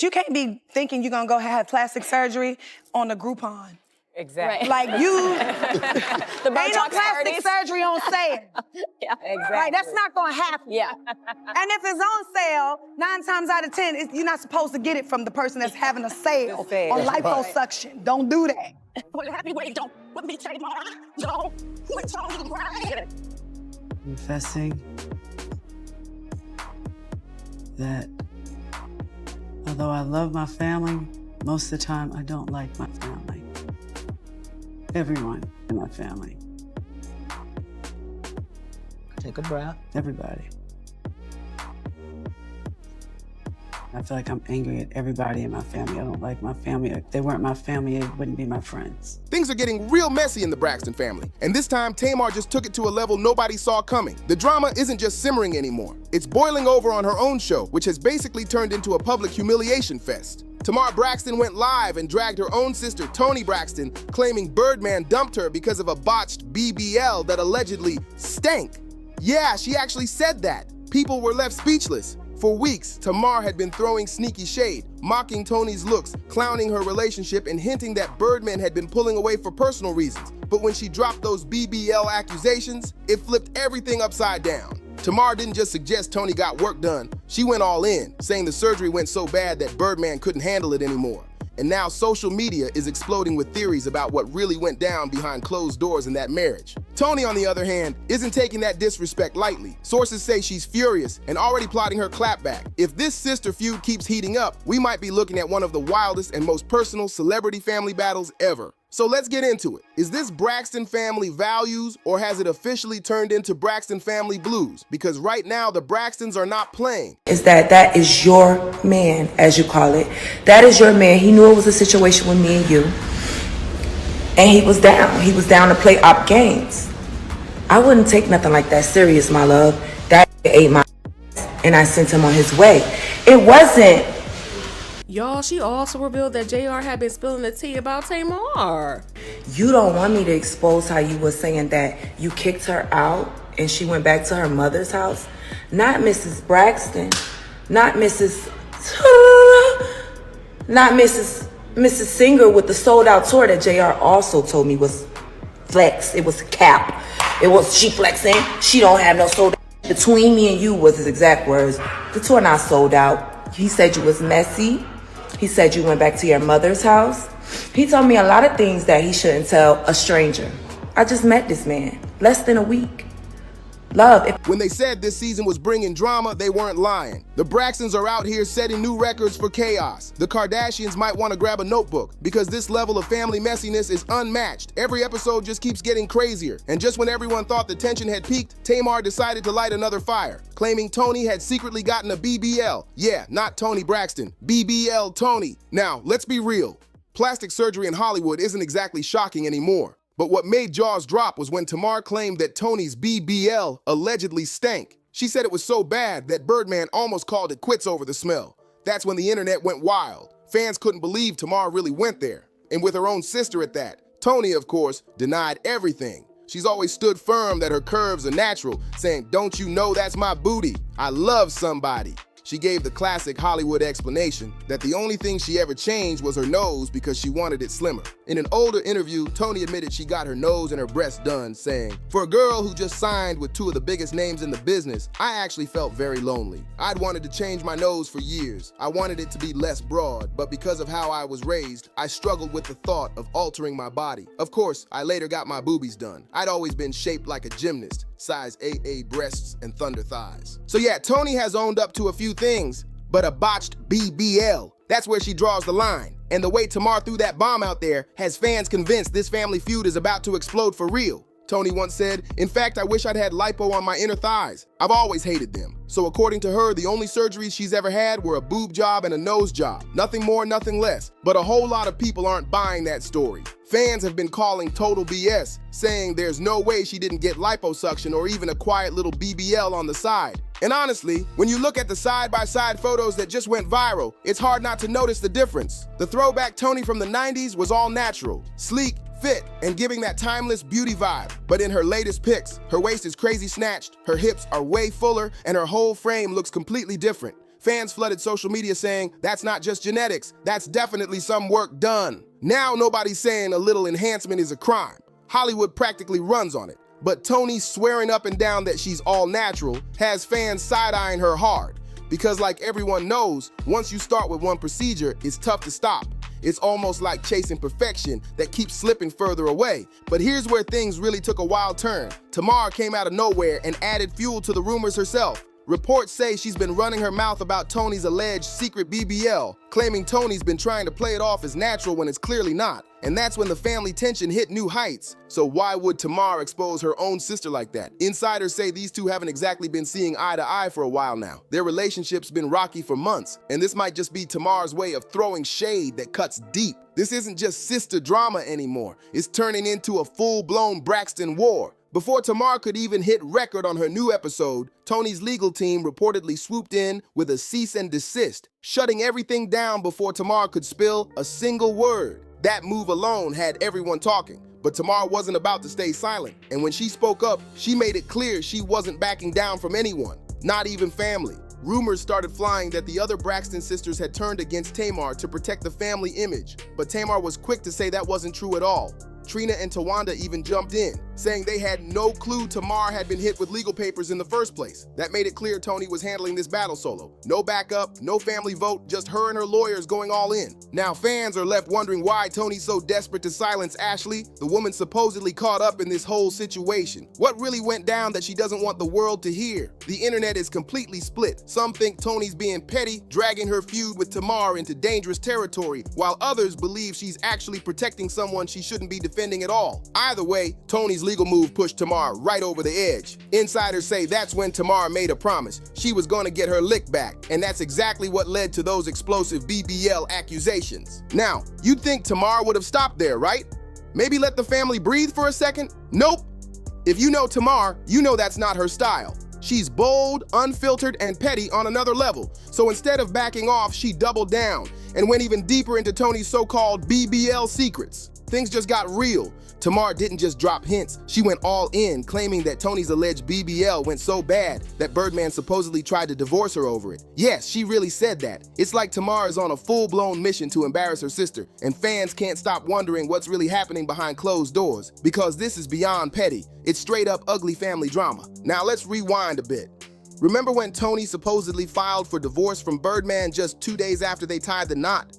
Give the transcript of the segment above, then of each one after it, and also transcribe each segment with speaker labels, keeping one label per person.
Speaker 1: You can't be thinking you're gonna go have plastic surgery on the Groupon.
Speaker 2: Exactly.
Speaker 1: Like you, ain't no plastic surgery on sale.
Speaker 2: Yeah, exactly.
Speaker 1: Right, that's not gonna happen.
Speaker 2: Yeah.
Speaker 1: And if it's on sale, 9 times out of 10, you're not supposed to get it from the person that's having a sale on liposuction. Don't do that.
Speaker 3: Confessing that although I love my family, most of the time I don't like my family. Everyone in my family.
Speaker 4: Take a breath.
Speaker 3: Everybody. I feel like I'm angry at everybody in my family. I don't like my family. If they weren't my family, they wouldn't be my friends.
Speaker 5: Things are getting real messy in the Braxton family, and this time Tamar just took it to a level nobody saw coming. The drama isn't just simmering anymore. It's boiling over on her own show, which has basically turned into a public humiliation fest. Tamar Braxton went live and dragged her own sister, Toni Braxton, claiming Birdman dumped her because of a botched BBL that allegedly stank. Yeah, she actually said that. People were left speechless. For weeks, Tamar had been throwing sneaky shade, mocking Toni's looks, clowning her relationship, and hinting that Birdman had been pulling away for personal reasons. But when she dropped those BBL accusations, it flipped everything upside down. Tamar didn't just suggest Toni got work done, she went all in, saying the surgery went so bad that Birdman couldn't handle it anymore. And now social media is exploding with theories about what really went down behind closed doors in that marriage. Toni, on the other hand, isn't taking that disrespect lightly. Sources say she's furious and already plotting her clapback. If this sister feud keeps heating up, we might be looking at one of the wildest and most personal celebrity family battles ever. So let's get into it. Is this Braxton family values, or has it officially turned into Braxton family blues? Because right now, the Braxtons are not playing.
Speaker 6: Is that is your man, as you call it. That is your man. He knew it was a situation with me and you. And he was down. He was down to play op games. I wouldn't take nothing like that serious, my love. That ate my and I sent him on his way. It wasn't.
Speaker 7: Y'all, she also revealed that JR had been spilling the tea about Tamar.
Speaker 6: You don't want me to expose how you were saying that you kicked her out and she went back to her mother's house? Not Mrs. Braxton, not Mrs. Singer with the sold out tour that JR also told me was flex. It was cap. It was she flexing. She don't have no sold out. Between me and you was his exact words. The tour not sold out. He said you was messy. He said you went back to your mother's house. He told me a lot of things that he shouldn't tell a stranger. I just met this man less than a week. Love.
Speaker 5: When they said this season was bringing drama, they weren't lying. The Braxtons are out here setting new records for chaos. The Kardashians might want to grab a notebook because this level of family messiness is unmatched. Every episode just keeps getting crazier. And just when everyone thought the tension had peaked, Tamar decided to light another fire, claiming Toni had secretly gotten a BBL. Yeah, not Toni Braxton, BBL Toni. Now, let's be real. Plastic surgery in Hollywood isn't exactly shocking anymore. But what made jaws drop was when Tamar claimed that Toni's BBL allegedly stank. She said it was so bad that Birdman almost called it quits over the smell. That's when the internet went wild. Fans couldn't believe Tamar really went there. And with her own sister at that. Toni, of course, denied everything. She's always stood firm that her curves are natural, saying, "Don't you know that's my booty? I love somebody." She gave the classic Hollywood explanation that the only thing she ever changed was her nose because she wanted it slimmer. In an older interview, Toni admitted she got her nose and her breasts done, saying, "For a girl who just signed with two of the biggest names in the business, I actually felt very lonely. I'd wanted to change my nose for years. I wanted it to be less broad, but because of how I was raised, I struggled with the thought of altering my body. Of course, I later got my boobies done. I'd always been shaped like a gymnast, size AA breasts and thunder thighs." So yeah, Toni has owned up to a few things, but a botched BBL, that's where she draws the line. And the way Tamar threw that bomb out there has fans convinced this family feud is about to explode for real. Toni once said, "In fact, I wish I'd had lipo on my inner thighs. I've always hated them." So according to her, the only surgeries she's ever had were a boob job and a nose job. Nothing more, nothing less. But a whole lot of people aren't buying that story. Fans have been calling total BS, saying there's no way she didn't get liposuction or even a quiet little BBL on the side. And honestly, when you look at the side-by-side photos that just went viral, it's hard not to notice the difference. The throwback Toni from the 90s was all natural, sleek, fit, and giving that timeless beauty vibe. But in her latest pics, her waist is crazy snatched, her hips are way fuller, and her whole frame looks completely different. Fans flooded social media saying, that's not just genetics, that's definitely some work done. Now nobody's saying a little enhancement is a crime. Hollywood practically runs on it. But Toni swearing up and down that she's all natural has fans side-eyeing her hard. Because like everyone knows, once you start with one procedure, it's tough to stop. It's almost like chasing perfection that keeps slipping further away. But here's where things really took a wild turn. Tamar came out of nowhere and added fuel to the rumors herself. Reports say she's been running her mouth about Toni's alleged secret BBL, claiming Toni's been trying to play it off as natural when it's clearly not. And that's when the family tension hit new heights. So why would Tamar expose her own sister like that? Insiders say these two haven't exactly been seeing eye to eye for a while now. Their relationship's been rocky for months, and this might just be Tamar's way of throwing shade that cuts deep. This isn't just sister drama anymore. It's turning into a full-blown Braxton war. Before Tamar could even hit record on her new episode, Toni's legal team reportedly swooped in with a cease and desist, shutting everything down before Tamar could spill a single word. That move alone had everyone talking. But Tamar wasn't about to stay silent, and when she spoke up, she made it clear she wasn't backing down from anyone, not even family. Rumors started flying that the other Braxton sisters had turned against Tamar to protect the family image, but Tamar was quick to say that wasn't true at all. Trina and Tawanda even jumped in, saying they had no clue Tamar had been hit with legal papers in the first place. That made it clear Toni was handling this battle solo. No backup, no family vote, just her and her lawyers going all in. Now fans are left wondering why Toni's so desperate to silence Ashley, the woman supposedly caught up in this whole situation. What really went down that she doesn't want the world to hear? The internet is completely split. Some think Toni's being petty, dragging her feud with Tamar into dangerous territory, while others believe she's actually protecting someone she shouldn't be defending at all. Either way, Toni's legal move pushed Tamar right over the edge. Insiders say that's when Tamar made a promise. She was going to get her lick back, and that's exactly what led to those explosive BBL accusations. Now, you'd think Tamar would have stopped there, right? Maybe let the family breathe for a second? Nope. If you know Tamar, you know that's not her style. She's bold, unfiltered, and petty on another level. So instead of backing off, she doubled down and went even deeper into Toni's so-called BBL secrets. Things just got real. Tamar didn't just drop hints, she went all in, claiming that Toni's alleged BBL went so bad that Birdman supposedly tried to divorce her over it. Yes, she really said that. It's like Tamar is on a full-blown mission to embarrass her sister, and fans can't stop wondering what's really happening behind closed doors, because this is beyond petty. It's straight up ugly family drama. Now let's rewind a bit. Remember when Toni supposedly filed for divorce from Birdman just 2 days after they tied the knot?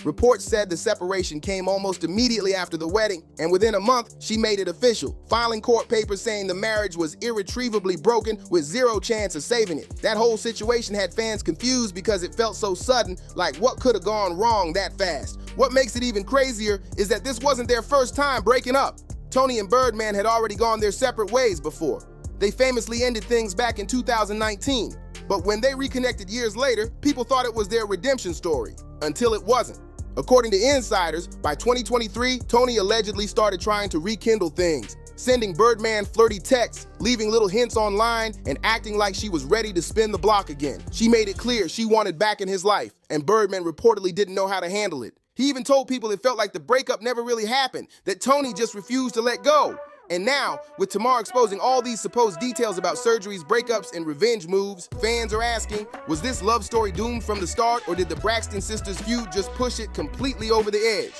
Speaker 5: Reports said the separation came almost immediately after the wedding, and within a month, she made it official, filing court papers saying the marriage was irretrievably broken with zero chance of saving it. That whole situation had fans confused because it felt so sudden, like what could have gone wrong that fast? What makes it even crazier is that this wasn't their first time breaking up. Toni and Birdman had already gone their separate ways before. They famously ended things back in 2019, but when they reconnected years later, people thought it was their redemption story, until it wasn't. According to insiders, by 2023, Toni allegedly started trying to rekindle things, sending Birdman flirty texts, leaving little hints online, and acting like she was ready to spin the block again. She made it clear she wanted back in his life, and Birdman reportedly didn't know how to handle it. He even told people it felt like the breakup never really happened, that Toni just refused to let go. And now, with Tamar exposing all these supposed details about surgeries, breakups, and revenge moves, fans are asking, was this love story doomed from the start, or did the Braxton sisters' feud just push it completely over the edge?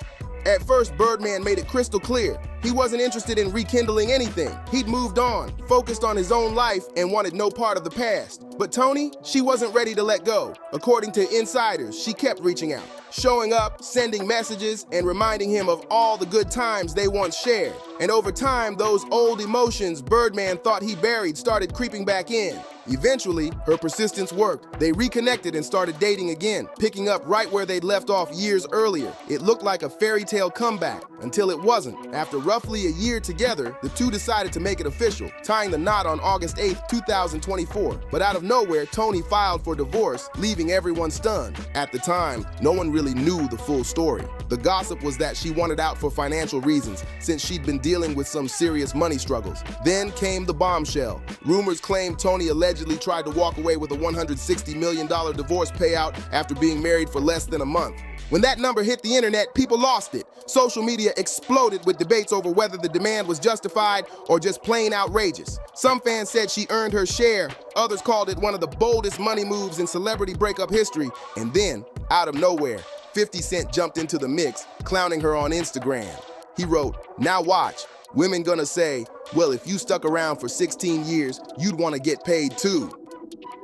Speaker 5: At first, Birdman made it crystal clear. He wasn't interested in rekindling anything. He'd moved on, focused on his own life, and wanted no part of the past. But Toni, she wasn't ready to let go. According to insiders, she kept reaching out, showing up, sending messages, and reminding him of all the good times they once shared. And over time, those old emotions Birdman thought he buried started creeping back in. Eventually, her persistence worked. They reconnected and started dating again, picking up right where they'd left off years earlier. It looked like a fairy tale comeback, until it wasn't. After roughly a year together, the two decided to make it official, tying the knot on August 8, 2024. But out of nowhere, Toni filed for divorce, leaving everyone stunned. At the time, no one really knew the full story. The gossip was that she wanted out for financial reasons, since she'd been dealing with some serious money struggles. Then came the bombshell. Rumors claimed Toni allegedly tried to walk away with a $160 million divorce payout after being married for less than a month. When that number hit the internet, people lost it. Social media exploded with debates over whether the demand was justified or just plain outrageous. Some fans said she earned her share. Others called it one of the boldest money moves in celebrity breakup history. And then, out of nowhere, 50 Cent jumped into the mix, clowning her on Instagram. He wrote, "Now watch. Women gonna say, well, if you stuck around for 16 years, you'd want to get paid too."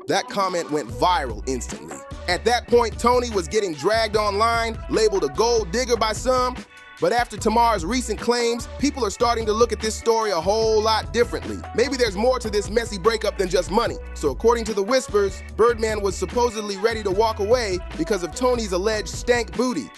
Speaker 5: That comment went viral instantly. At that point, Toni was getting dragged online, labeled a gold digger by some. But after Tamar's recent claims, people are starting to look at this story a whole lot differently. Maybe there's more to this messy breakup than just money. So according to the whispers, Birdman was supposedly ready to walk away because of Toni's alleged stank booty.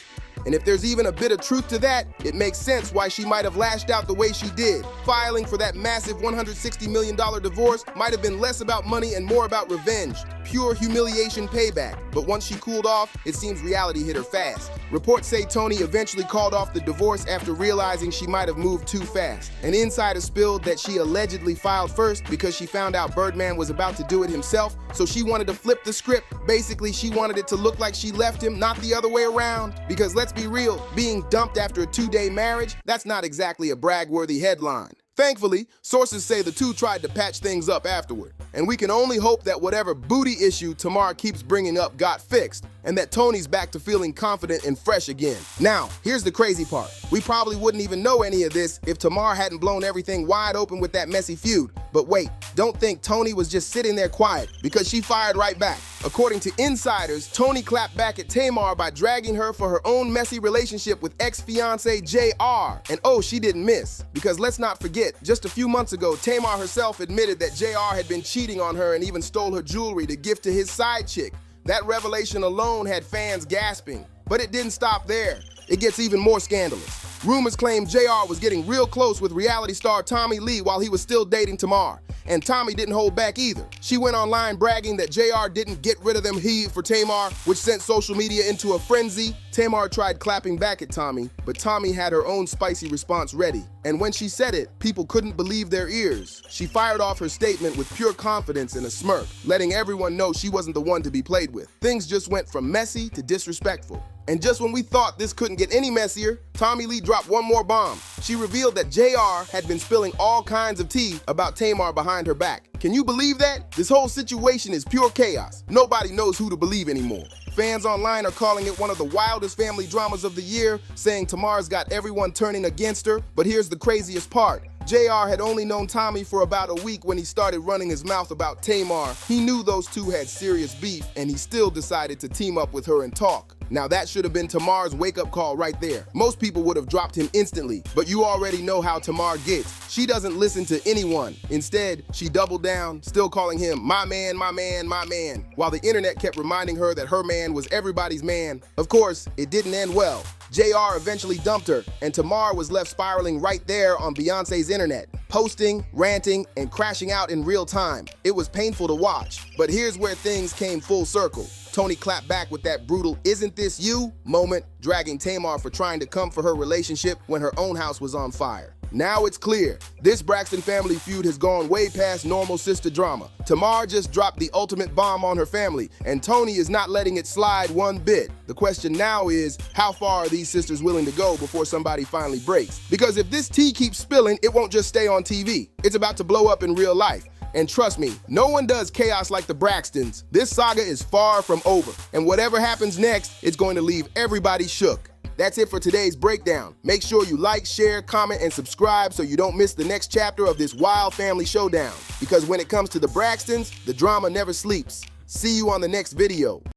Speaker 5: And if there's even a bit of truth to that, it makes sense why she might have lashed out the way she did. Filing for that massive $160 million divorce might have been less about money and more about revenge. Pure humiliation payback. But once she cooled off, it seems reality hit her fast. Reports say Toni eventually called off the divorce after realizing she might have moved too fast. An insider spilled that she allegedly filed first because she found out Birdman was about to do it himself, so she wanted to flip the script. Basically, she wanted it to look like she left him, not the other way around. Because let's be real, being dumped after a 2-day marriage, that's not exactly a brag-worthy headline. Thankfully, sources say the two tried to patch things up afterward. And we can only hope that whatever booty issue Tamar keeps bringing up got fixed, and that Toni's back to feeling confident and fresh again. Now, here's the crazy part. We probably wouldn't even know any of this if Tamar hadn't blown everything wide open with that messy feud. But wait, don't think Toni was just sitting there quiet, because she fired right back. According to insiders, Toni clapped back at Tamar by dragging her for her own messy relationship with ex-fiancé JR. And oh, she didn't miss. Because let's not forget, just a few months ago, Tamar herself admitted that JR had been cheating on her and even stole her jewelry to gift to his side chick. That revelation alone had fans gasping. But it didn't stop there. It gets even more scandalous. Rumors claim JR was getting real close with reality star Tommy Lee while he was still dating Tamar. And Tommy didn't hold back either. She went online bragging that JR didn't get rid of them heave for Tamar, which sent social media into a frenzy. Tamar tried clapping back at Tommy, but Tommy had her own spicy response ready. And when she said it, people couldn't believe their ears. She fired off her statement with pure confidence and a smirk, letting everyone know she wasn't the one to be played with. Things just went from messy to disrespectful. And just when we thought this couldn't get any messier, Tommy Lee dropped one more bomb. She revealed that JR had been spilling all kinds of tea about Tamar behind her back. Can you believe that? This whole situation is pure chaos. Nobody knows who to believe anymore. Fans online are calling it one of the wildest family dramas of the year, saying Tamar's got everyone turning against her. But here's the craziest part. JR had only known Tommy for about a week when he started running his mouth about Tamar. He knew those two had serious beef, and he still decided to team up with her and talk. Now that should have been Tamar's wake-up call right there. Most people would have dropped him instantly, but you already know how Tamar gets. She doesn't listen to anyone. Instead, she doubled down, still calling him my man, my man, my man, while the internet kept reminding her that her man was everybody's man. Of course, it didn't end well. JR eventually dumped her, and Tamar was left spiraling right there on Beyonce's internet, posting, ranting, and crashing out in real time. It was painful to watch, but here's where things came full circle. Toni clapped back with that brutal "isn't this you" moment, dragging Tamar for trying to come for her relationship when her own house was on fire. Now it's clear, this Braxton family feud has gone way past normal sister drama. Tamar just dropped the ultimate bomb on her family, and Toni is not letting it slide one bit. The question now is, how far are these sisters willing to go before somebody finally breaks? Because if this tea keeps spilling, it won't just stay on TV. It's about to blow up in real life. And trust me, no one does chaos like the Braxtons. This saga is far from over, and whatever happens next, it's going to leave everybody shook. That's it for today's breakdown. Make sure you like, share, comment, and subscribe so you don't miss the next chapter of this wild family showdown. Because when it comes to the Braxtons, the drama never sleeps. See you on the next video.